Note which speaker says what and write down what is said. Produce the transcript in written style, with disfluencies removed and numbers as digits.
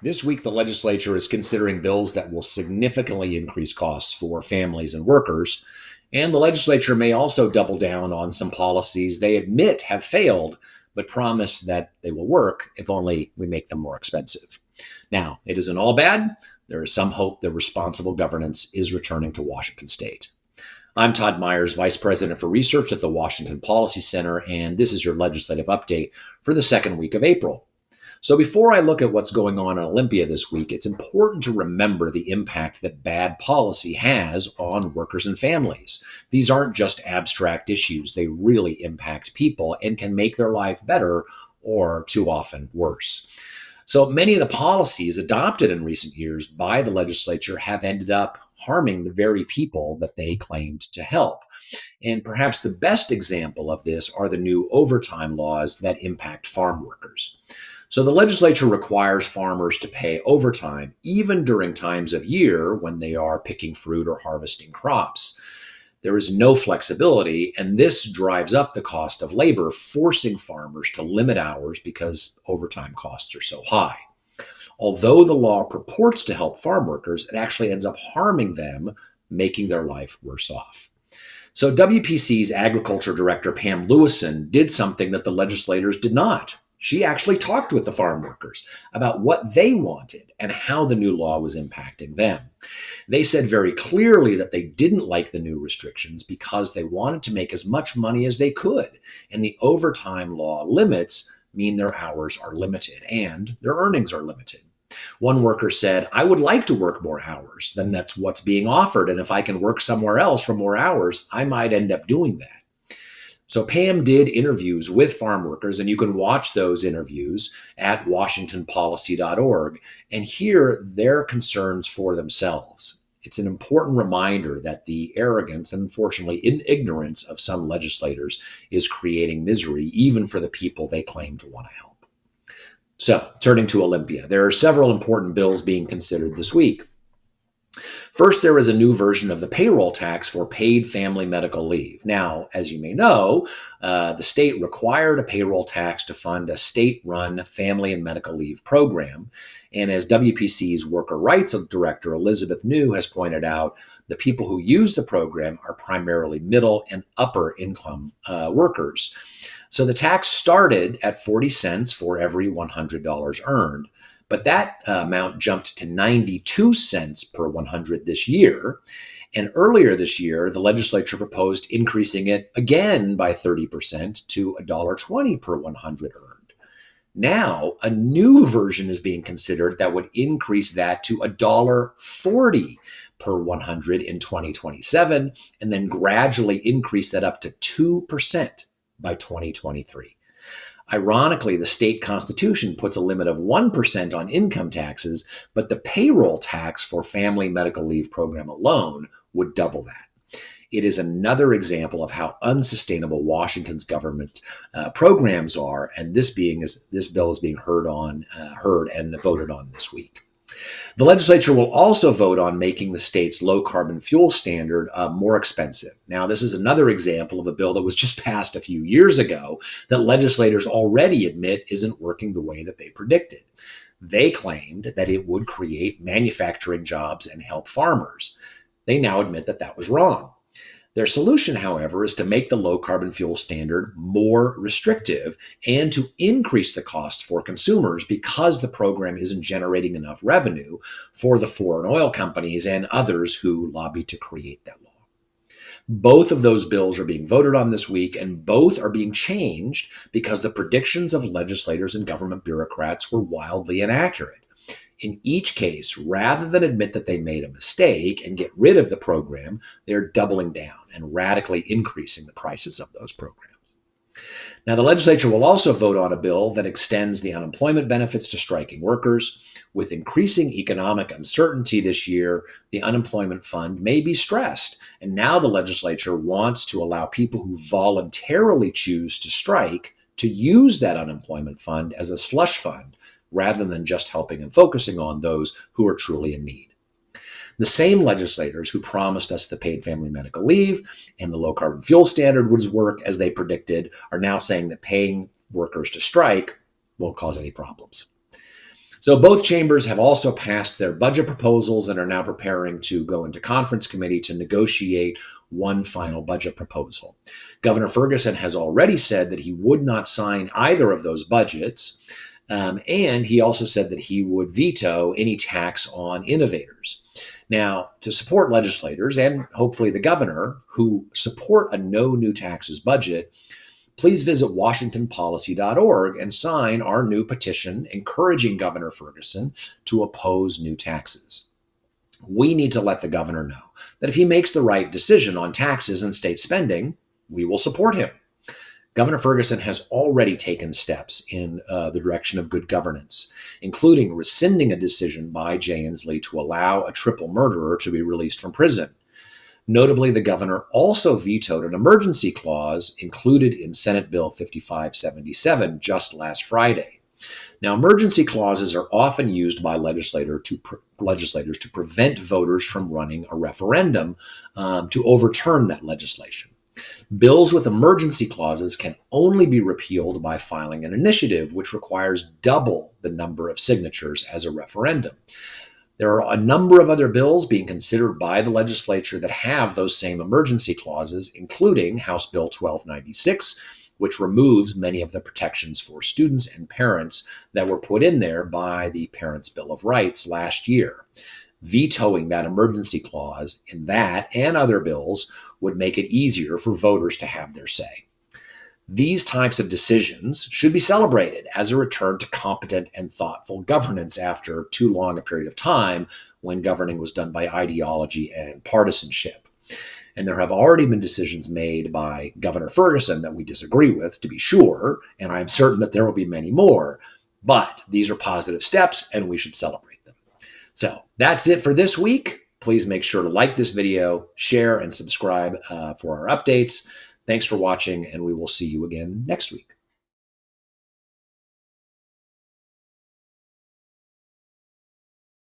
Speaker 1: This week, the legislature is considering bills that will significantly increase costs for families and workers. And the legislature may also double down on some policies they admit have failed, but promise that they will work if only we make them more expensive. Now, it isn't all bad. There is some hope that responsible governance is returning to Washington state. I'm Todd Myers, Vice President for Research at the Washington Policy Center, and this is your legislative update for the second week of April. So before I look at what's going on in Olympia this week, it's important to remember the impact that bad policy has on workers and families. These aren't just abstract issues. They really impact people and can make their life better or too often worse. So many of the policies adopted in recent years by the legislature have ended up harming the very people that they claimed to help. And perhaps the best example of this are the new overtime laws that impact farm workers. So the legislature requires farmers to pay overtime even during times of year when they are picking fruit or harvesting crops. There is no flexibility, and this drives up the cost of labor, forcing farmers to limit hours because overtime costs are so high. Although the law purports to help farm workers, it actually ends up harming them, making their life worse off. So WPC's Agriculture Director Pam Lewison did something that the legislators did not. She actually talked with the farm workers about what they wanted and how the new law was impacting them. They said very clearly that they didn't like the new restrictions because they wanted to make as much money as they could, and the overtime law limits mean their hours are limited and their earnings are limited. One worker said, "I would like to work more hours than that's what's being offered, and if I can work somewhere else for more hours, I might end up doing that." So Pam did interviews with farm workers, and you can watch those interviews at washingtonpolicy.org and hear their concerns for themselves. It's an important reminder that the arrogance and unfortunately ignorance of some legislators is creating misery even for the people they claim to want to help. So turning to Olympia, there are several important bills being considered this week. First, there is a new version of the payroll tax for paid family medical leave. Now, as you may know, the state required a payroll tax to fund a state-run family and medical leave program. And as WPC's Worker Rights Director Elizabeth New has pointed out, the people who use the program are primarily middle and upper income workers. So the tax started at 40 cents for every $100 earned. But that amount jumped to 92 cents per 100 this year. And earlier this year, the legislature proposed increasing it again by 30% to $1.20 per 100 earned. Now, a new version is being considered that would increase that to $1.40 per 100 in 2027, and then gradually increase that up to 2% by 2023. Ironically, the state constitution puts a limit of 1% on income taxes, but the payroll tax for family medical leave program alone would double that. It is another example of how unsustainable Washington's government programs are, and this bill is being heard and voted on this week. The legislature will also vote on making the state's low carbon fuel standard more expensive. Now, this is another example of a bill that was just passed a few years ago that legislators already admit isn't working the way that they predicted. They claimed that it would create manufacturing jobs and help farmers. They now admit that that was wrong. Their solution, however, is to make the low carbon fuel standard more restrictive and to increase the costs for consumers because the program isn't generating enough revenue for the foreign oil companies and others who lobbied to create that law. Both of those bills are being voted on this week, and both are being changed because the predictions of legislators and government bureaucrats were wildly inaccurate. In each case, rather than admit that they made a mistake and get rid of the program, they're doubling down and radically increasing the prices of those programs. Now, the legislature will also vote on a bill that extends the unemployment benefits to striking workers. With increasing economic uncertainty this year, the unemployment fund may be stressed, and now the legislature wants to allow people who voluntarily choose to strike to use that unemployment fund as a slush fund, rather than just helping and focusing on those who are truly in need. The same legislators who promised us the paid family medical leave and the low carbon fuel standard would work as they predicted are now saying that paying workers to strike won't cause any problems. So both chambers have also passed their budget proposals and are now preparing to go into conference committee to negotiate one final budget proposal. Governor Ferguson has already said that he would not sign either of those budgets. And he also said that he would veto any tax on innovators. Now, to support legislators and hopefully the governor who support a no new taxes budget, please visit washingtonpolicy.org and sign our new petition encouraging Governor Ferguson to oppose new taxes. We need to let the governor know that if he makes the right decision on taxes and state spending, we will support him. Governor Ferguson has already taken steps in the direction of good governance, including rescinding a decision by Jay Inslee to allow a triple murderer to be released from prison. Notably, the governor also vetoed an emergency clause included in Senate Bill 5577 just last Friday. Now, emergency clauses are often used by legislators to prevent voters from running a referendum to overturn that legislation. Bills with emergency clauses can only be repealed by filing an initiative, which requires double the number of signatures as a referendum. There are a number of other bills being considered by the legislature that have those same emergency clauses, including House Bill 1296, which removes many of the protections for students and parents that were put in there by the Parents' Bill of Rights last year. Vetoing that emergency clause in that and other bills would make it easier for voters to have their say. These types of decisions should be celebrated as a return to competent and thoughtful governance after too long a period of time when governing was done by ideology and partisanship. And there have already been decisions made by Governor Ferguson that we disagree with, to be sure, and I'm certain that there will be many more, but these are positive steps and we should celebrate them. So that's it for this week. Please make sure to like this video, share, and subscribe for our updates. Thanks for watching, and we will see you again next week.